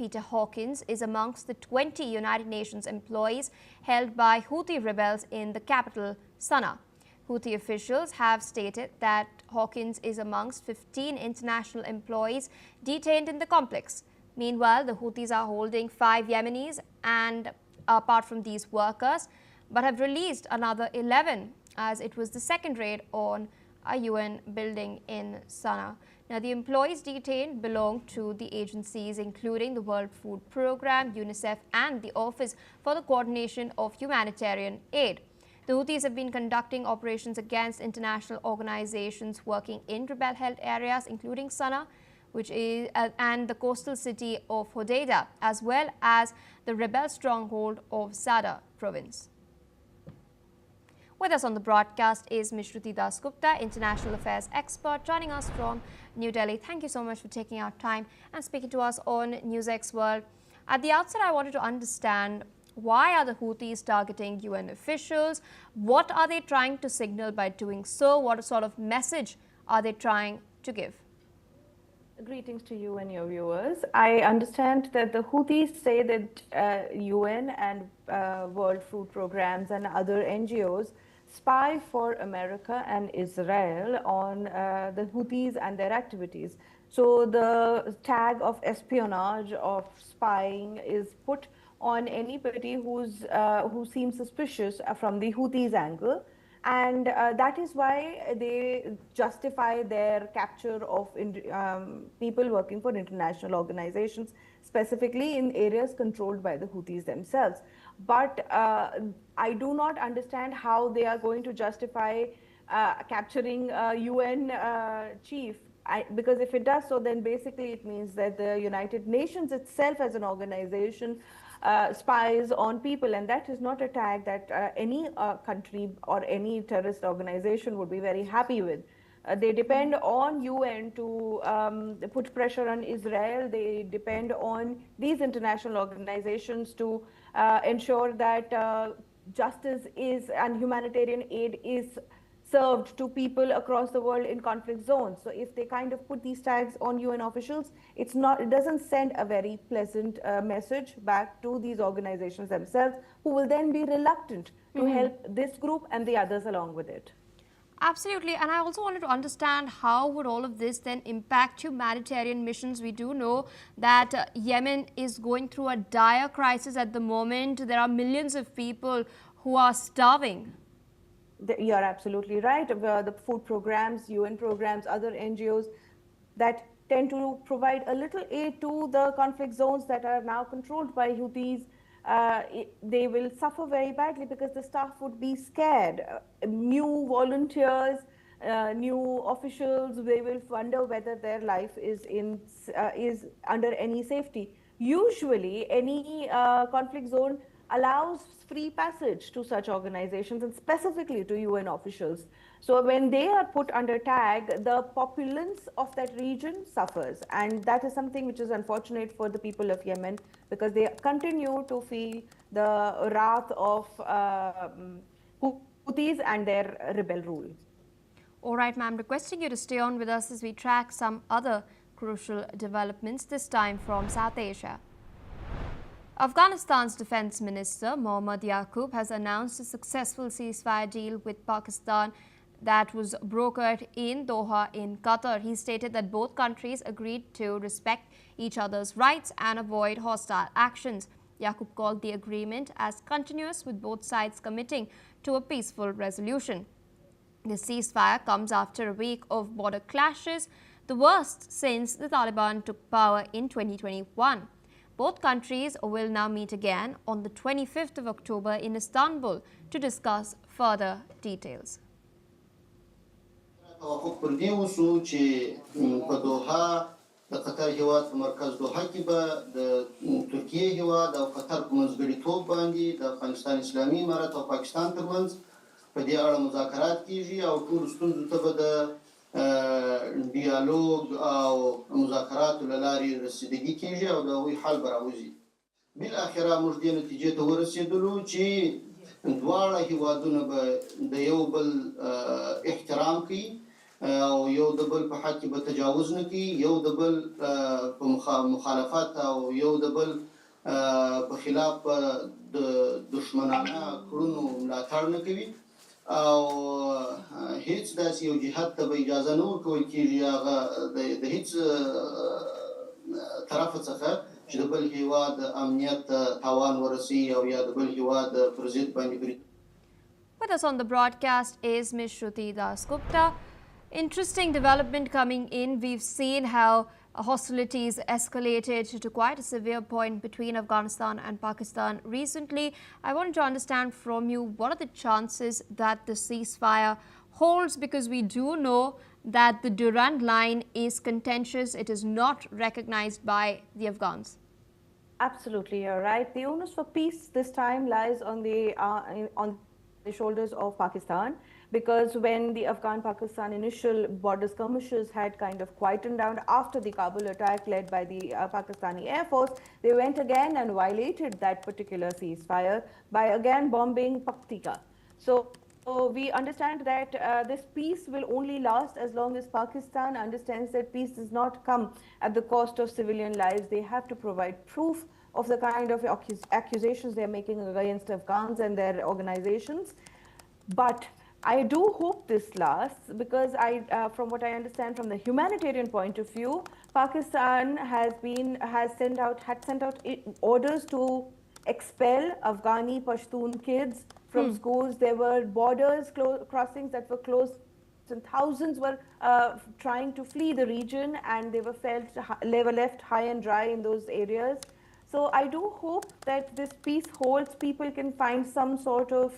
Peter Hawkins, is amongst the 20 United Nations employees held by Houthi rebels in the capital, Sanaa. Houthi officials have stated that Hawkins is amongst 15 international employees detained in the complex. Meanwhile, the Houthis are holding 5 Yemenis and apart from these workers, but have released another 11 as it was the second raid on a UN building in Sanaa. Now, the employees detained belong to the agencies including the World Food Programme, UNICEF and the Office for the Coordination of Humanitarian Aid. The Houthis have been conducting operations against international organizations working in rebel-held areas including Sanaa, and the coastal city of Hodeidah, as well as the rebel stronghold of Sada province. With us on the broadcast is Ms. Shruti Das Gupta, international affairs expert, joining us from New Delhi. Thank you so much for taking our time and speaking to us on NewsX World. At the outset, I wanted to understand, why are the Houthis targeting UN officials? What are they trying to signal by doing so? What sort of message are they trying to give? Greetings to you and your viewers. I understand that the Houthis say that UN and World Food Programs and other NGOs spy for America and Israel on the Houthis and their activities. So the tag of espionage, of spying, is put on anybody who seems suspicious from the Houthis' angle. And that is why they justify their capture of people working for international organizations, specifically in areas controlled by the Houthis themselves. But I do not understand how they are going to justify capturing a UN chief. Because if it does so, then basically it means that the United Nations itself as an organization spies on people, and that is not a tag that any country or any terrorist organization would be very happy with. They depend on UN to put pressure on Israel. They depend on these international organizations to ensure that justice is and humanitarian aid is served to people across the world in conflict zones. So if they kind of put these tags on UN officials, it doesn't send a very pleasant message back to these organizations themselves, who will then be reluctant to help this group and the others along with it. Absolutely. And I also wanted to understand, how would all of this then impact humanitarian missions? We do know that Yemen is going through a dire crisis at the moment. There are millions of people who are starving. You're absolutely right. The food programs, UN programs, other NGOs that tend to provide a little aid to the conflict zones that are now controlled by Houthis, they will suffer very badly because the staff would be scared. New volunteers, new officials, they will wonder whether their life is under any safety. Usually, any conflict zone allows free passage to such organizations and specifically to UN officials. So when they are put under tag, the populace of that region suffers. And that is something which is unfortunate for the people of Yemen, because they continue to feel the wrath of Houthis and their rebel rule. All right, ma'am, requesting you to stay on with us as we track some other crucial developments, this time from South Asia. Afghanistan's Defense Minister Mohammad Yaqub has announced a successful ceasefire deal with Pakistan that was brokered in Doha in Qatar. He stated that both countries agreed to respect each other's rights and avoid hostile actions. Yaqub called the agreement as continuous, with both sides committing to a peaceful resolution. The ceasefire comes after a week of border clashes, the worst since the Taliban took power in 2021. Both countries will now meet again on the 25th of October in Istanbul to discuss further details. د قطر هیواد په مرکز دوحه کې به د ترکیه هیواد او قطر په منځګړیتوب باندې د افغانستان اسلامي امارت او پاکستان ترمنځ په دې اړه مذاکرات کیږي او ټول ستونزو ته به د ډیالوګ او مذاکراتو له لارې رسیدګي کیږي او د هغوی حل به راوځي. بالاخره موږ دې نتیجې ته ورسېدلو چې دواړه هیوادونه به د یو بل احترام کوي او یو د بل په حق کې به تجاوز نه کوي، یو د بل په مخالفت او یو د بل په خلاف د دشمنانه کړنو ملاتړ نه کوي، او هیڅ داسې یو جهاد ته به اجازه نه ورکول کېږي هغه د هیڅ طرف څخه چې د بل هیواد امنیت تاوان ورسوي او یا د بل هیواد پر ضد باندې برید. With us on the broadcast is Ms. Shruti Dasgupta. Interesting development coming in. We've seen how hostilities escalated to quite a severe point between Afghanistan and Pakistan recently. I wanted to understand from you, what are the chances that the ceasefire holds, because we do know that the Durand line is contentious. It is not recognized by the Afghans. Absolutely, you're right. The onus for peace this time lies on the shoulders of Pakistan, because when the Afghan-Pakistan initial border skirmishes had kind of quietened down after the Kabul attack led by the Pakistani Air Force, they went again and violated that particular ceasefire by again bombing Paktika. So we understand that this peace will only last as long as Pakistan understands that peace does not come at the cost of civilian lives. They have to provide proof of the kind of accusations they're making against Afghans and their organizations. But I do hope this lasts, because from what I understand from the humanitarian point of view, Pakistan had sent out orders to expel Afghani Pashtun kids from schools. There were borders crossings that were closed, and thousands were trying to flee the region, and they were left high and dry in those areas. So I do hope that this peace holds. People can find some sort of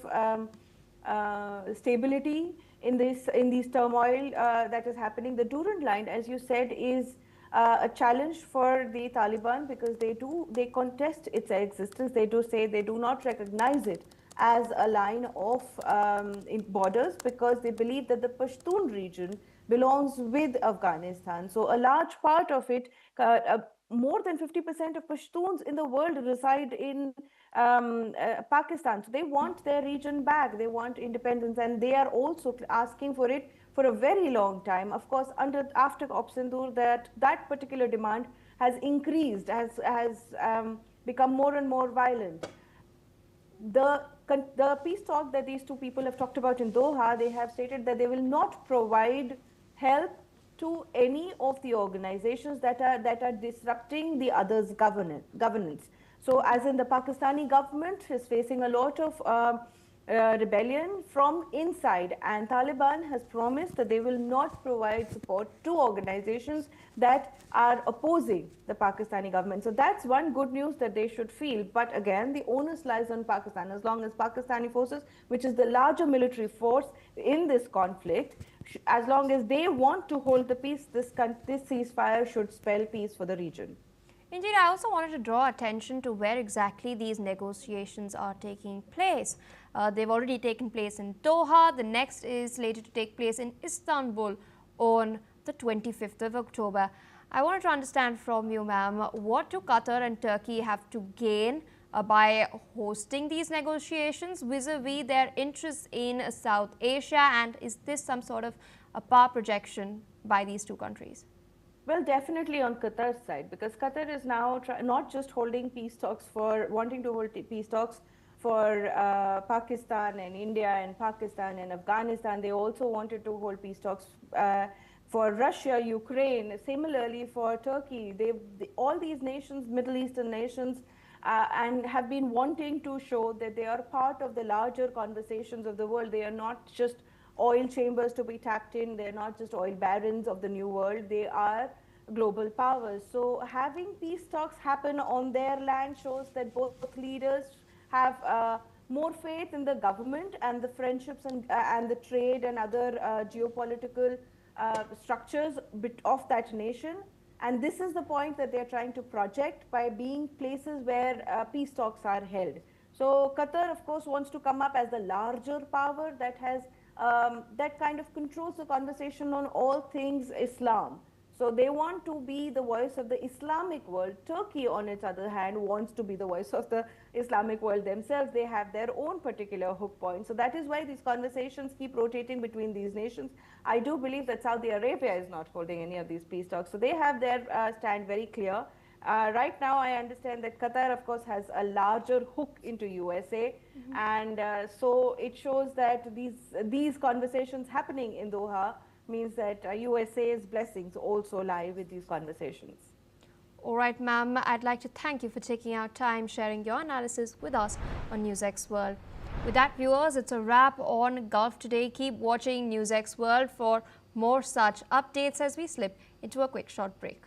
stability in these turmoil that is happening. The Durand line, as you said, is a challenge for the Taliban, because they contest its existence. They do say they do not recognize it as a line of borders, because they believe that the Pashtun region belongs with Afghanistan. So a large part of it, more than 50% of Pashtuns in the world reside in Pakistan. So they want their region back. They want independence, and they are also asking for it for a very long time. Of course, after Op Sindoor, that particular demand has increased, has become more and more violent. The peace talk that these two people have talked about in Doha, they have stated that they will not provide help to any of the organizations that are disrupting the others' governance. So, as in, the Pakistani government is facing a lot of rebellion from inside, and Taliban has promised that they will not provide support to organizations that are opposing the Pakistani government. So that's one good news that they should feel. But again, the onus lies on Pakistan. As long as Pakistani forces, which is the larger military force in this conflict, as long as they want to hold the peace, this ceasefire should spell peace for the region. Indeed, I also wanted to draw attention to where exactly these negotiations are taking place. They've already taken place in Doha. The next is slated to take place in Istanbul on the 25th of October. I wanted to understand from you, ma'am, what do Qatar and Turkey have to gain by hosting these negotiations vis-a-vis their interests in South Asia, and is this some sort of a power projection by these two countries? Well, definitely on Qatar's side, because Qatar is now not just wanting to hold peace talks for Pakistan and India and Pakistan and Afghanistan. They also wanted to hold peace talks for Russia, Ukraine, similarly for Turkey. All these nations, Middle Eastern nations, and have been wanting to show that they are part of the larger conversations of the world. They are not just oil chambers to be tapped in. They're not just oil barons of the new world. They are global powers. So having peace talks happen on their land shows that both leaders have more faith in the government and the friendships and the trade and other geopolitical structures of that nation. And this is the point that they're trying to project by being places where peace talks are held. So Qatar, of course, wants to come up as the larger power that has that kind of controls the conversation on all things Islam. So they want to be the voice of the Islamic world. Turkey, on its other hand, wants to be the voice of the Islamic world themselves. They have their own particular hook point. So that is why these conversations keep rotating between these nations. I do believe that Saudi Arabia is not holding any of these peace talks. So they have their stand very clear. Right now, I understand that Qatar, of course, has a larger hook into USA, and so it shows that these conversations happening in Doha means that USA's blessings also lie with these conversations. All right, ma'am, I'd like to thank you for taking out time sharing your analysis with us on NewsX World. With that, viewers, it's a wrap on Gulf Today. Keep watching NewsX World for more such updates as we slip into a quick short break.